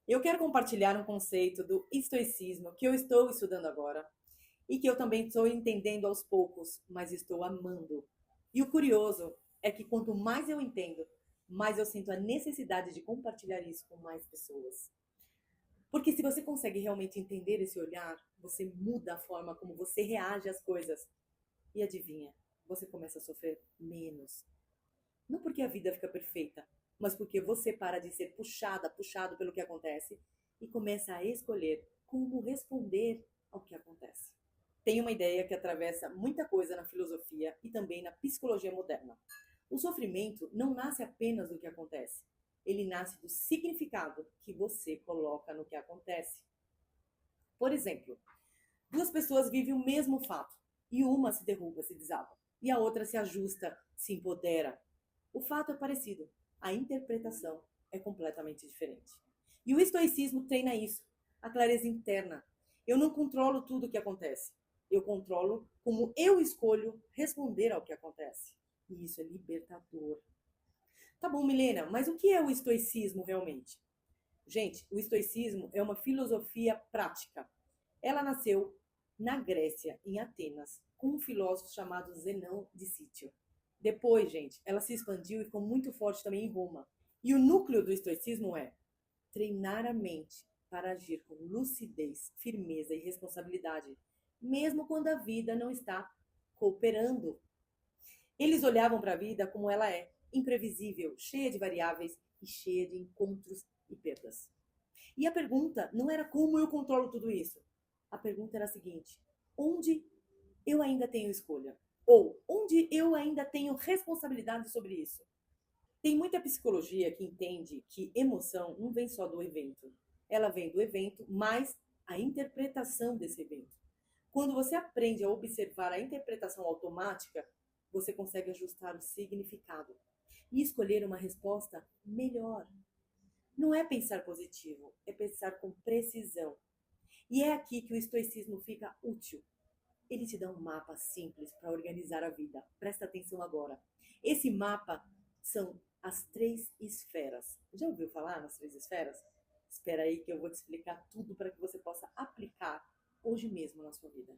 Eu quero compartilhar um conceito do estoicismo que eu estou estudando agora e que eu também estou entendendo aos poucos, mas estou amando. E o curioso é que quanto mais eu entendo, mais eu sinto a necessidade de compartilhar isso com mais pessoas. Porque se você consegue realmente entender esse olhar, você muda a forma como você reage às coisas. E adivinha, você começa a sofrer menos. Não porque a vida fica perfeita, mas porque você para de ser puxado pelo que acontece e começa a escolher como responder ao que acontece. Tem uma ideia que atravessa muita coisa na filosofia e também na psicologia moderna. O sofrimento não nasce apenas do que acontece, ele nasce do significado que você coloca no que acontece. Por exemplo, duas pessoas vivem o mesmo fato e uma se derruba, se desaba, e a outra se ajusta, se empodera. O fato é parecido, a interpretação é completamente diferente. E o estoicismo treina isso, a clareza interna. Eu não controlo tudo o que acontece, eu controlo como eu escolho responder ao que acontece. E isso é libertador. Tá bom, Milena, mas o que é o estoicismo realmente? Gente, o estoicismo é uma filosofia prática. Ela nasceu na Grécia, em Atenas, com um filósofo chamado Zenão de Sítio. Depois, gente, ela se expandiu e ficou muito forte também em Roma. E o núcleo do estoicismo é treinar a mente para agir com lucidez, firmeza e responsabilidade, mesmo quando a vida não está cooperando. Eles olhavam para a vida como ela é, imprevisível, cheia de variáveis e cheia de encontros e perdas. E a pergunta não era como eu controlo tudo isso. A pergunta era a seguinte: onde eu ainda tenho escolha? Ou onde eu ainda tenho responsabilidade sobre isso? Tem muita psicologia que entende que emoção não vem só do evento. Ela vem do evento, mais a interpretação desse evento. Quando você aprende a observar a interpretação automática, você consegue ajustar o significado e escolher uma resposta melhor. Não é pensar positivo, é pensar com precisão. E é aqui que o estoicismo fica útil. Ele te dá um mapa simples para organizar a vida. Presta atenção agora. Esse mapa são as três esferas. Já ouviu falar nas três esferas? Espera aí que eu vou te explicar tudo para que você possa aplicar hoje mesmo na sua vida.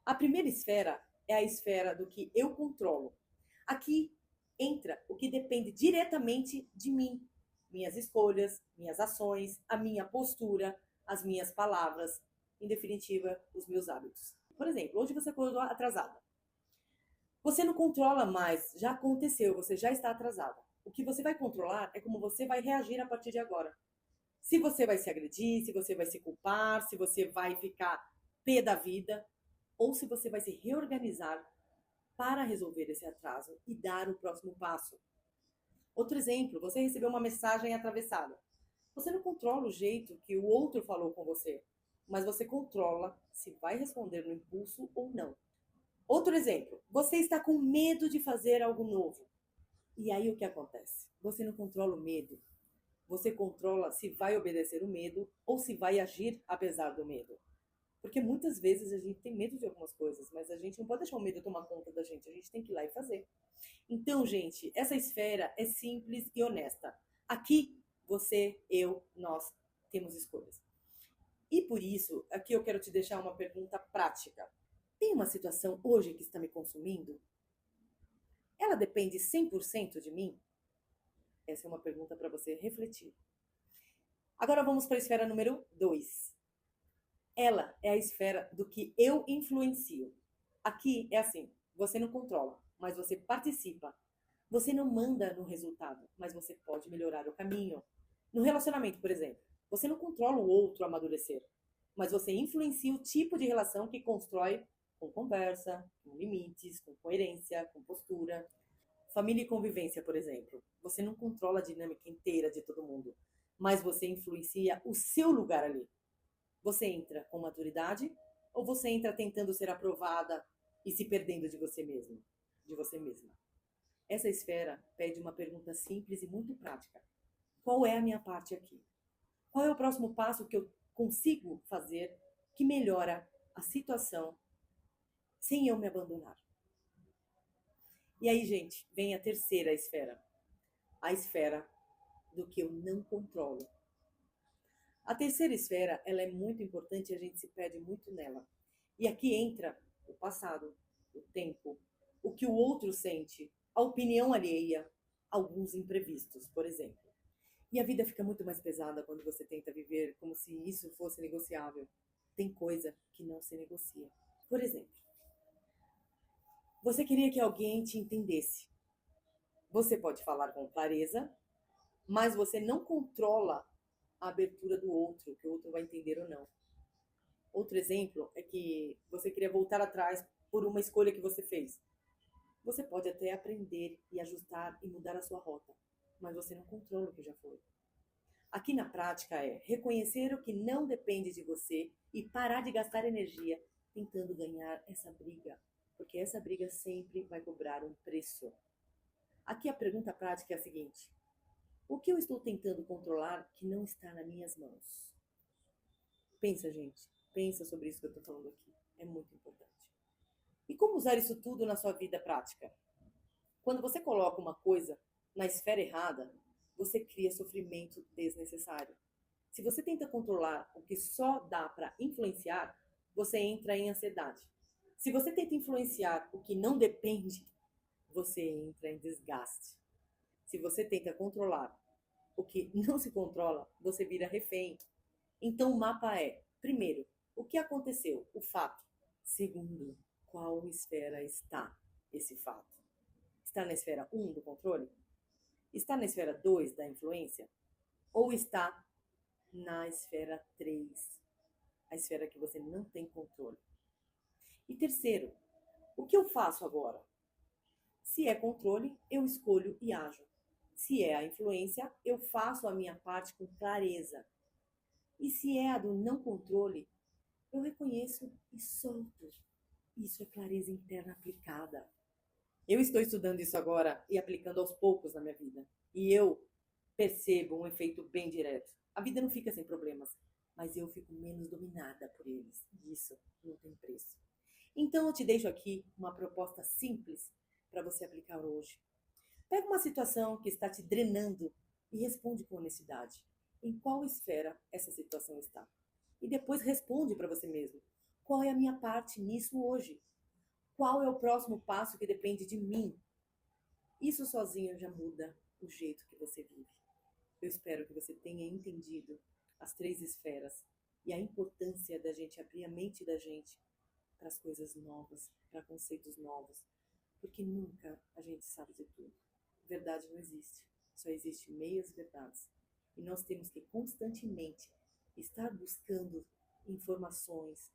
A primeira esfera é a esfera do que eu controlo. Aqui entra o que depende diretamente de mim. Minhas escolhas, minhas ações, a minha postura, as minhas palavras, em definitiva, os meus hábitos. Por exemplo, hoje você acordou atrasada. Você não controla mais, já aconteceu, você já está atrasada. O que você vai controlar é como você vai reagir a partir de agora. Se você vai se agredir, se você vai se culpar, se você vai ficar pé da vida, ou se você vai se reorganizar para resolver esse atraso e dar o próximo passo. Outro exemplo, você recebeu uma mensagem atravessada. Você não controla o jeito que o outro falou com você, mas você controla se vai responder no impulso ou não. Outro exemplo, você está com medo de fazer algo novo. E aí o que acontece? Você não controla o medo. Você controla se vai obedecer o medo ou se vai agir apesar do medo. Porque muitas vezes a gente tem medo de algumas coisas, mas a gente não pode deixar o medo tomar conta da gente. A gente tem que ir lá e fazer. Então, gente, essa esfera é simples e honesta. Aqui, você, eu, nós temos escolhas. E por isso, aqui eu quero te deixar uma pergunta prática. Tem uma situação hoje que está me consumindo? Ela depende 100% de mim? Essa é uma pergunta para você refletir. Agora vamos para a esfera número 2. Ela é a esfera do que eu influencio. Aqui é assim, você não controla, mas você participa. Você não manda no resultado, mas você pode melhorar o caminho. No relacionamento, por exemplo, você não controla o outro amadurecer, mas você influencia o tipo de relação que constrói com conversa, com limites, com coerência, com postura. Família e convivência, por exemplo. Você não controla a dinâmica inteira de todo mundo, mas você influencia o seu lugar ali. Você entra com maturidade ou você entra tentando ser aprovada e se perdendo de você mesmo, de você mesma? Essa esfera pede uma pergunta simples e muito prática. Qual é a minha parte aqui? Qual é o próximo passo que eu consigo fazer que melhora a situação sem eu me abandonar? E aí, gente, vem a terceira esfera. A esfera do que eu não controlo. A terceira esfera, ela é muito importante e a gente se perde muito nela. E aqui entra o passado, o tempo, o que o outro sente, a opinião alheia, alguns imprevistos, por exemplo. E a vida fica muito mais pesada quando você tenta viver como se isso fosse negociável. Tem coisa que não se negocia. Por exemplo, você queria que alguém te entendesse. Você pode falar com clareza, mas você não controla a abertura do outro, que o outro vai entender ou não. Outro exemplo é que você queria voltar atrás por uma escolha que você fez. Você pode até aprender e ajustar e mudar a sua rota, mas você não controla o que já foi. Aqui na prática é reconhecer o que não depende de você e parar de gastar energia tentando ganhar essa briga, porque essa briga sempre vai cobrar um preço. Aqui a pergunta prática é a seguinte: o que eu estou tentando controlar que não está nas minhas mãos? Pensa, gente. Pensa sobre isso que eu estou falando aqui. É muito importante. E como usar isso tudo na sua vida prática? Quando você coloca uma coisa na esfera errada, você cria sofrimento desnecessário. Se você tenta controlar o que só dá para influenciar, você entra em ansiedade. Se você tenta influenciar o que não depende, você entra em desgaste. Se você tenta controlar o que não se controla, você vira refém. Então o mapa é, primeiro, o que aconteceu, o fato. Segundo, qual esfera está esse fato? Está na esfera 1 do controle? Está na esfera 2 da influência? Ou está na esfera 3, a esfera que você não tem controle? E terceiro, o que eu faço agora? Se é controle, eu escolho e ajo. Se é a influência, eu faço a minha parte com clareza. E se é a do não controle, eu reconheço e solto. Isso é clareza interna aplicada. Eu estou estudando isso agora e aplicando aos poucos na minha vida. E eu percebo um efeito bem direto. A vida não fica sem problemas, mas eu fico menos dominada por eles. E isso não tem preço. Então eu te deixo aqui uma proposta simples para você aplicar hoje. Pega uma situação que está te drenando e responde com honestidade. Em qual esfera essa situação está? E depois responde para você mesmo. Qual é a minha parte nisso hoje? Qual é o próximo passo que depende de mim? Isso sozinho já muda o jeito que você vive. Eu espero que você tenha entendido as 3 esferas e a importância da gente abrir a mente da gente para as coisas novas, para conceitos novos, porque nunca a gente sabe de tudo. Verdade não existe, só existe meias verdades. E nós temos que constantemente estar buscando informações,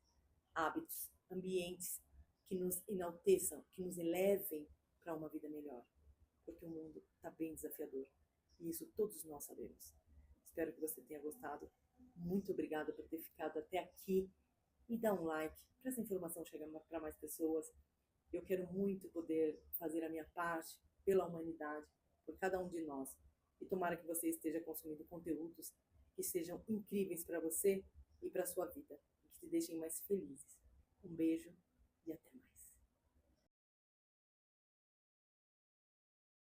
hábitos, ambientes que nos enalteçam, que nos elevem para uma vida melhor. Porque o mundo está bem desafiador. E isso todos nós sabemos. Espero que você tenha gostado. Muito obrigada por ter ficado até aqui. E dá um like para essa informação chegar para mais pessoas. Eu quero muito poder fazer a minha parte pela humanidade, por cada um de nós. E tomara que você esteja consumindo conteúdos que sejam incríveis para você e para a sua vida. E que te deixem mais felizes. Um beijo.